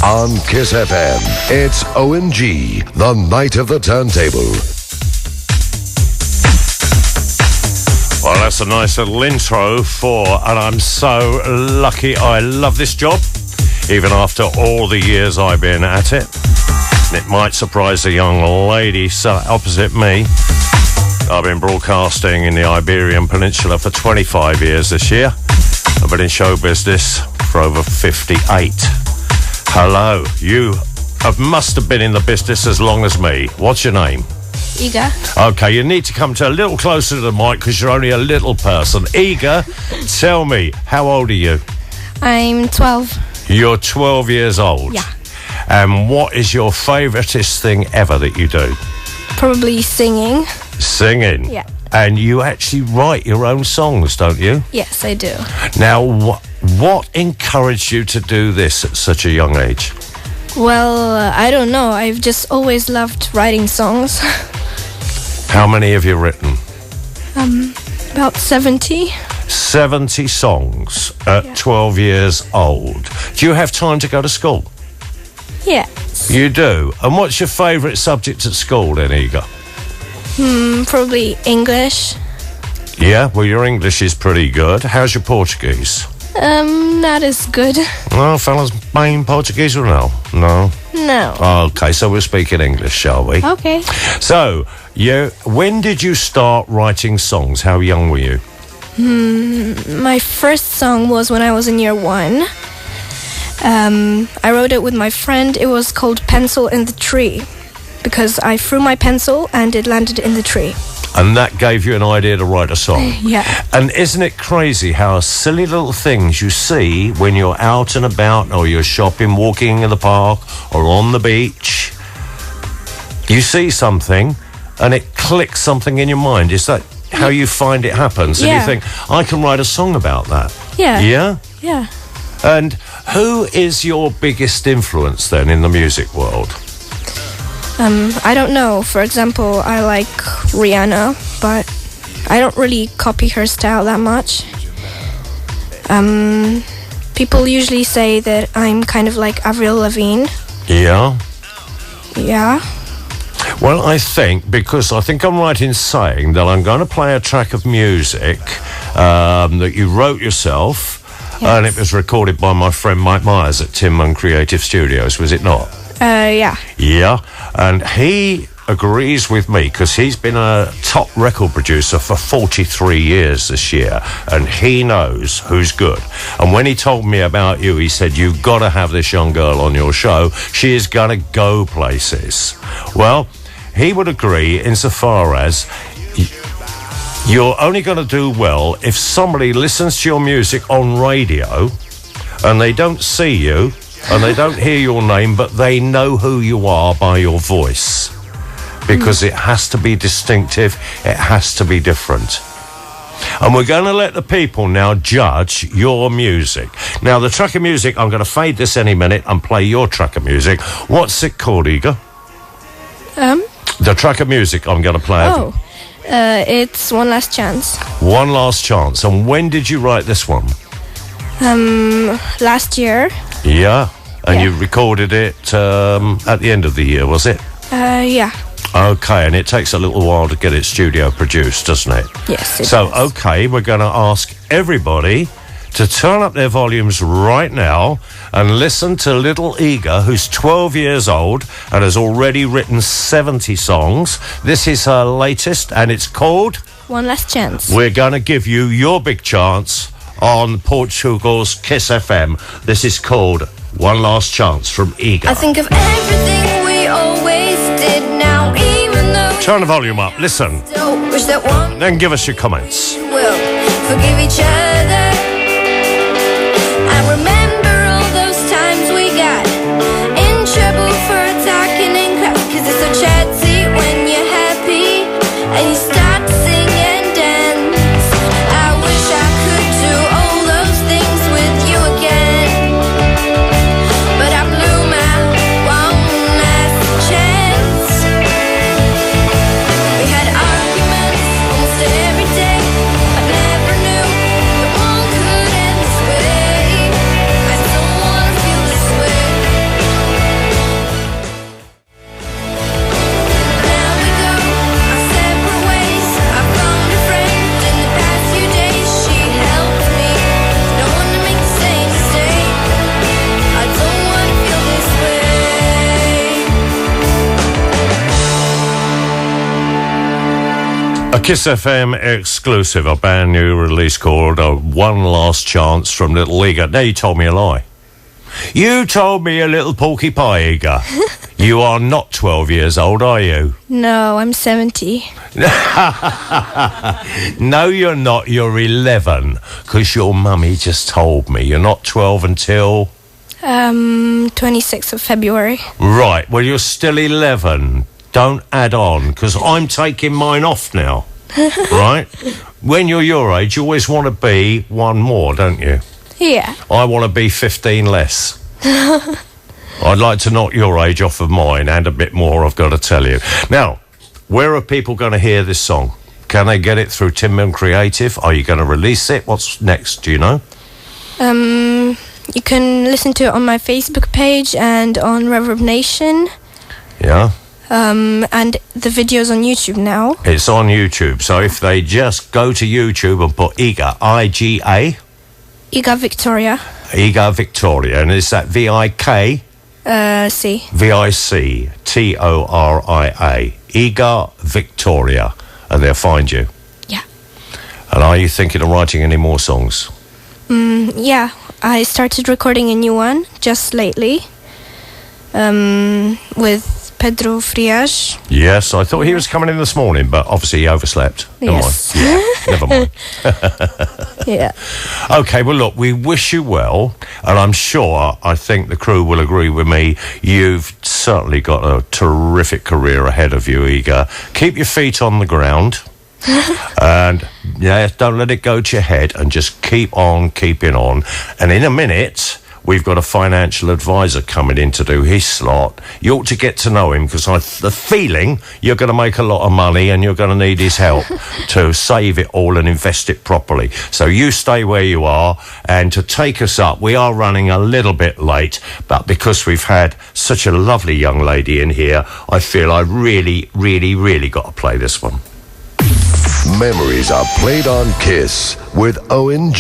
On Kiss FM, it's O&G, the night of the turntable. Well, that's a nice little intro and I'm so lucky. I love this job, even after all the years I've been at it. And it might surprise the young lady opposite me. I've been broadcasting in the Iberian Peninsula for 25 years this year. I've been in show business for over 58. Hello, you must have been in the business as long as me. What's your name? Iga. Okay, you need to come a little closer to the mic because you're only a little person. Iga, tell me, how old are you? I'm 12. You're 12 years old? Yeah. And what is your favouriteest thing ever that you do? Probably singing. Singing? Yeah. And you actually write your own songs, don't you? Yes, I do. Now, what encouraged you to do this at such a young age? Well, I don't know. I've just always loved writing songs. How many have you written? About 70. 70 songs at 12 years old. Do you have time to go to school? Yes. You do? And what's your favourite subject at school then, Iga? Probably English. Yeah, well, your English is pretty good. How's your Portuguese? Not as good. Well, fellas, main Portuguese or no? No? No. Okay, so we'll speak in English, shall we? Okay. So, when did you start writing songs? How young were you? My first song was when I was in year 1. I wrote it with my friend. It was called Pencil in the Tree, because I threw my pencil and it landed in the tree. And that gave you an idea to write a song? Yeah. And isn't it crazy how silly little things you see when you're out and about, or you're shopping, walking in the park, or on the beach? You see something and it clicks something in your mind. Is that how you find it happens? Yeah. And you think, I can write a song about that. Yeah. Yeah? Yeah. And who is your biggest influence then in the music world? I don't know. For example, I like Rihanna, but I don't really copy her style that much. People usually say that I'm kind of like Avril Lavigne. Yeah? Yeah. Well, I think I'm right in saying that I'm going to play a track of music that you wrote yourself, and it was recorded by my friend Mike Myers at Tin Man Creative Studios, was it not? Yeah. Yeah, and he agrees with me because he's been a top record producer for 43 years this year, and he knows who's good. And when he told me about you, he said, you've got to have this young girl on your show. She is going to go places. Well, he would agree insofar as you're only going to do well if somebody listens to your music on radio and they don't see you and they don't hear your name, but they know who you are by your voice. Because it has to be distinctive, it has to be different. And we're going to let the people now judge your music. Now, the track of music, I'm going to fade this any minute and play your track of music. What's it called, Iga? The track of music I'm going to play. It's One Last Chance. One Last Chance. And when did you write this one? Last year. Yeah. And you recorded it at the end of the year, was it? Yeah. Okay, and it takes a little while to get it studio produced, doesn't it? Yes, it does. does. We're going to ask everybody to turn up their volumes right now and listen to little Iga, who's 12 years old and has already written 70 songs. This is her latest, and it's called One Last Chance. We're going to give you your big chance on Portugal's Kiss FM. This is called One Last Chance from Iga. I think of everything we always did now, even though Turn the volume up, listen, don't wish that one then give us your comments. will forgive each other. I remember all those times we got in trouble for talking in class, 'cause it's so chatty when you're happy and you start to sing and dance. I wish I could do all those things with you again, but I blew my one last chance. We had arguments almost every day. I never knew that one could A Kiss FM exclusive, a brand new release called One Last Chance from Little Eager. Now you told me a lie. You told me a little porky pie, Eager. You are not 12 years old, are you? No, I'm 70. No, you're not. You're 11. Because your mummy just told me you're not 12 until... 26th of February. Right, well, you're still 11. Don't add on, because I'm taking mine off now. Right? When you're your age, you always want to be one more, don't you? Yeah. I want to be 15 less. I'd like to knock your age off of mine and a bit more, I've got to tell you. Now, where are people going to hear this song? Can they get it through Tin Mill Creative? Are you going to release it? What's next, do you know? You can listen to it on my Facebook page and on Reverb Nation. Yeah. And the video's on YouTube now. It's on YouTube, so if they just go to YouTube and put Iga, I-G-A... Iga Victoria. Iga Victoria, and is that V-I-K? C. V-I-C-T-O-R-I-A. Iga Victoria, and they'll find you. Yeah. And are you thinking of writing any more songs? Yeah, I started recording a new one just lately with Pedro Frias. Yes, I thought he was coming in this morning, but obviously he overslept. Yes. Never mind. Yeah. Okay, well, look, we wish you well, and I'm sure, I think the crew will agree with me, you've certainly got a terrific career ahead of you, Iga. Keep your feet on the ground, and, yeah, don't let it go to your head, and just keep on keeping on. And in a minute... we've got a financial advisor coming in to do his slot. You ought to get to know him, because the feeling you're going to make a lot of money and you're going to need his help to save it all and invest it properly. So you stay where you are, and to take us up, we are running a little bit late, but because we've had such a lovely young lady in here, I feel I really, really, really got to play this one. Memories are played on Kiss with ONG.